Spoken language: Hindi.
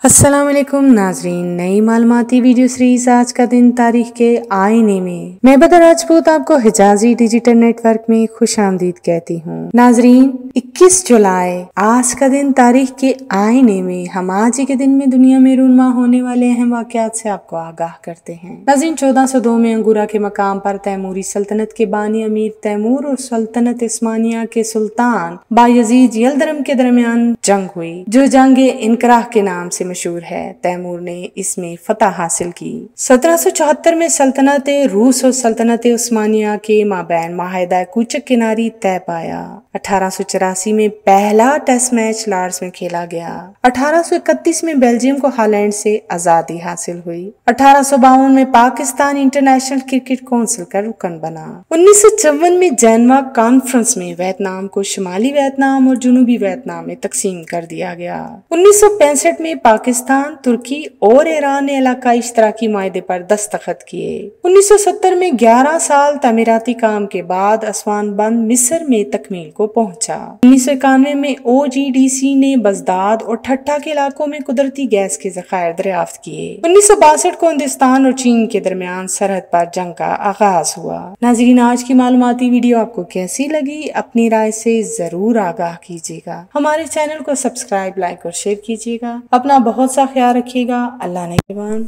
अस्सलाम वालेकुम नाजरीन, नई मालूमाती वीडियो सीरीज आज का दिन तारीख के आईने में मैं बदर राजपूत आपको हिजाजी डिजिटल नेटवर्क में खुशामदीद कहती हूँ। नाजरीन 21 जुलाई आज का दिन तारीख के आईने में हम आज ही के दिन में दुनिया में रूनमा होने वाले अहम वाक़यात से आपको आगाह करते हैं। नाजरीन 1402 में अंगूरा के मकाम पर तैमूरी सल्तनत के बानी अमीर तैमूर और सल्तनत उस्मानिया के सुल्तान बायजीद यलदरम के दरमियान जंग हुई, जो जंग इनकराह के नाम से मशहूर है। तैमूर ने इसमें फतह हासिल की। 1774 में सल्तनत रूस और सल्तनत उस्मानिया के माबैन माहिदा कूचक किनारी तय पाया। 1884 में पहला टेस्ट मैच लॉर्ड्स में खेला गया। 1831 में बेल्जियम को हॉलैंड से आजादी हासिल हुई। 1852 में पाकिस्तान इंटरनेशनल क्रिकेट काउंसिल का रुकन बना। 1954 में जेनेवा कॉन्फ्रेंस में वियतनाम को शुमाली वियतनाम और जनूबी वियतनाम में तकसीम कर दिया गया। 1965 में पाकिस्तान, तुर्की और ईरान ने इलाकाई इश्तराकी मायदे पर दस्तखत किए। 1970 में 11 साल तमीराती काम के बाद असवान बंद मिस्र में तकमील को पहुंचा। 1991 में OGDC ने बगदाद और ठट्टा के इलाकों में कुदरती गैस के ज़खायर दरियाफ्त किए। 1962 को हिंदुस्तान और चीन के दरमियान सरहद पर जंग का आगाज हुआ। नाज़रीन, आज की मालूमाती वीडियो आपको कैसी लगी, अपनी राय से जरूर आगाह कीजिएगा। हमारे चैनल को सब्सक्राइब, लाइक और शेयर कीजिएगा। अपना बहुत सा ख्याल रखिएगा। अल्लाह निगहबान।